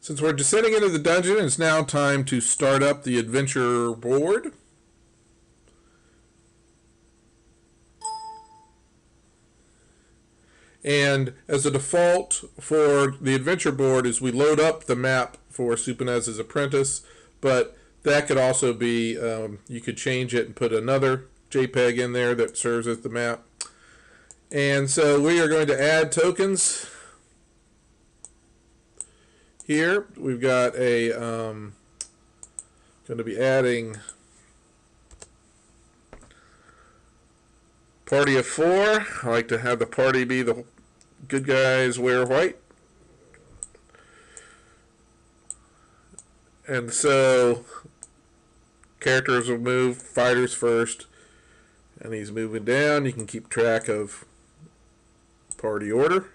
Since we're descending into the dungeon, it's now time to start up the adventure board. And as a default for the adventure board is we load up the map for Suponez's Apprentice, but that could also be, you could change it and put another JPEG in there that serves as the map. And so we are going to add tokens. Here we've got a, going to be adding party of 4. I like to have the party be the good guys wear white. And so characters will move, fighters first, and he's moving down. You can keep track of party order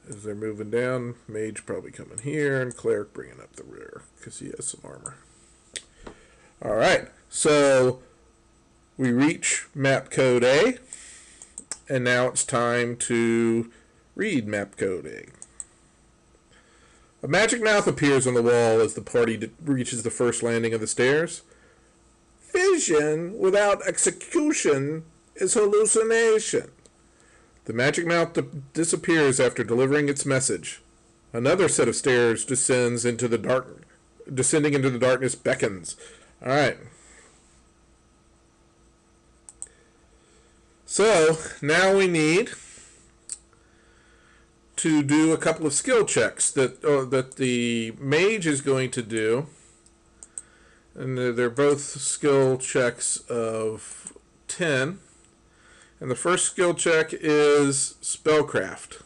as they're moving down. Mage probably coming here, and cleric bringing up the rear because he has some armor. Alright, so we reach Mapcode A, and now it's time to read Mapcode A. A magic mouth appears on the wall as the party reaches the first landing of the stairs. Vision without execution is hallucination. The magic mouth disappears after delivering its message. Another set of stairs descending into the darkness beckons. All right. So now we need to do a couple of skill checks that the mage is going to do, and they're both skill checks of 10. And the first skill check is spellcraft.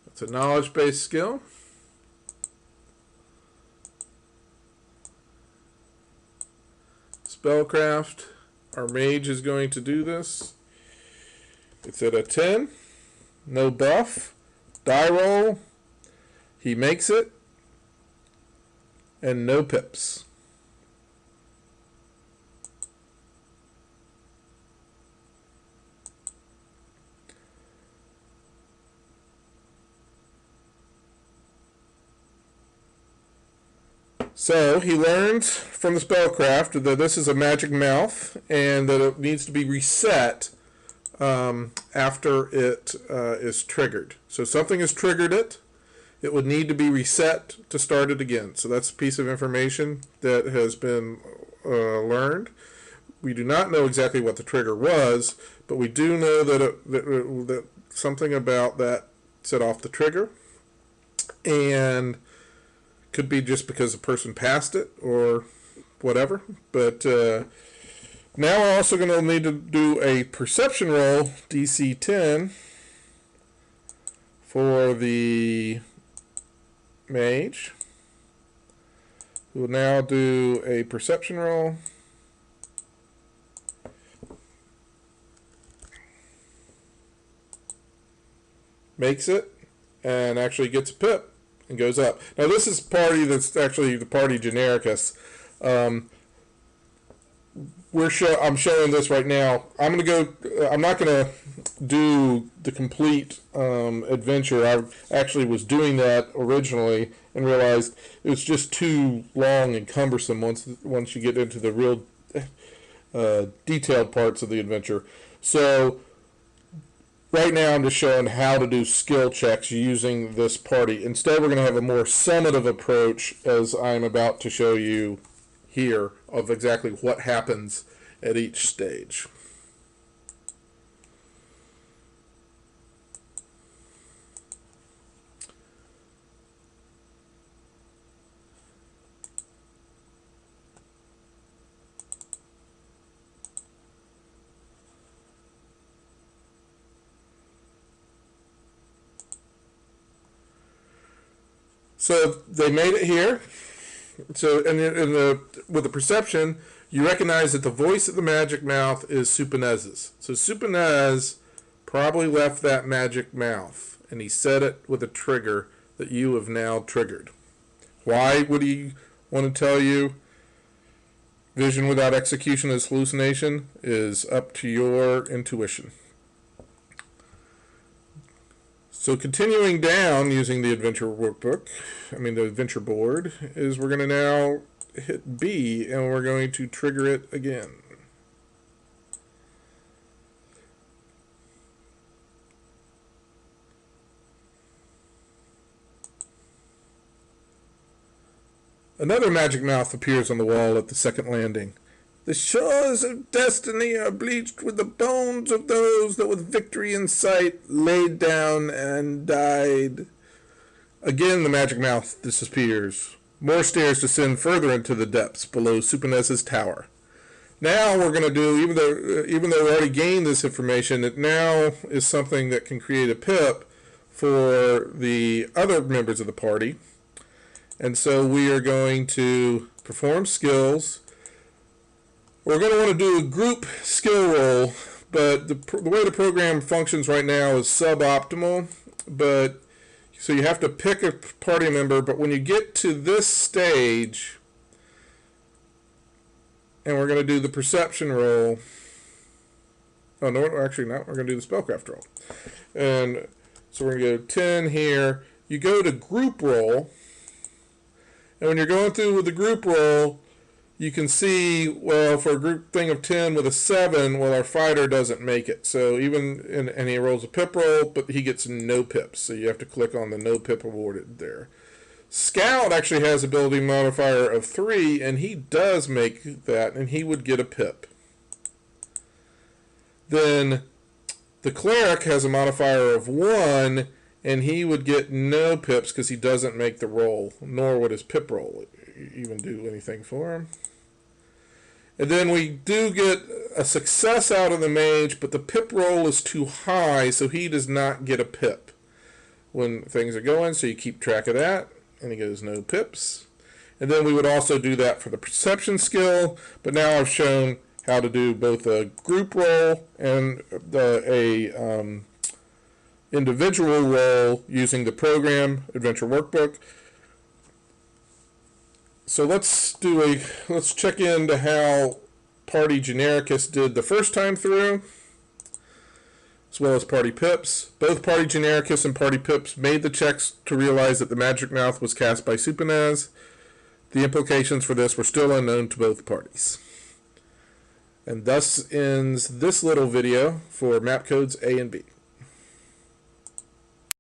It's a knowledge-based skill. Spellcraft. Our mage is going to do this. It's at a 10. No buff. Die roll. He makes it. And no pips. So he learns from the spellcraft that this is a magic mouth and that it needs to be reset after it is triggered. So something has triggered it. It would need to be reset to start it again. So that's a piece of information that has been learned. We do not know exactly what the trigger was, but we do know that something about that set off the trigger. And could be just because the person passed it or whatever. But now we're also going to need to do a perception roll, DC 10, for the mage. We'll now do a perception roll. Makes it and actually gets a pip and goes up. Now this is party that's actually the party genericus. I'm showing this right now. I'm not gonna do the complete adventure. I actually was doing that originally and realized it was just too long and cumbersome once you get into the real detailed parts of the adventure. So right now I'm just showing how to do skill checks using this party. Instead, we're going to have a more summative approach, as I'm about to show you here, of exactly what happens at each stage. So they made it here. So with the perception, you recognize that the voice of the magic mouth is Suponez's. So Suponez probably left that magic mouth, and he said it with a trigger that you have now triggered. Why would he want to tell you vision without execution is hallucination is up to your intuition. So continuing down using the adventure workbook, the adventure board, is we're going to now hit B and we're going to trigger it again. Another magic mouth appears on the wall at the second landing. The shores of destiny are bleached with the bones of those that with victory in sight laid down and died. Again, the magic mouth disappears. More stairs descend further into the depths below Suponez's tower. Now we're going to do, even though we already gained this information, it now is something that can create a pip for the other members of the party. And so we are going to perform skills. We're going to want to do a group skill roll, but the way the program functions right now is suboptimal. But so you have to pick a party member, but when you get to this stage, and we're going to do the perception roll. Oh, no, actually not. We're going to do the spellcraft roll. And so we're going to go 10 here. You go to group roll. And when you're going through with the group roll, you can see, well, for a group thing of 10 with a 7, well, our fighter doesn't make it. So and he rolls a pip roll, but he gets no pips. So you have to click on the no pip awarded there. Scout actually has ability modifier of 3, and he does make that, and he would get a pip. Then the cleric has a modifier of 1, and he would get no pips because he doesn't make the roll, nor would his pip roll even do anything for him. And then we do get a success out of the mage, but the pip roll is too high, so he does not get a pip when things are going, so you keep track of that, and he goes no pips. And then we would also do that for the perception skill, but now I've shown how to do both a group roll and a individual roll using the program adventure workbook. So let's check into how Party Genericus did the first time through, as well as Party Pips. Both Party Genericus and Party Pips made the checks to realize that the magic mouth was cast by Suponez. The implications for this were still unknown to both parties. And thus ends this little video for Mapcodes A and B.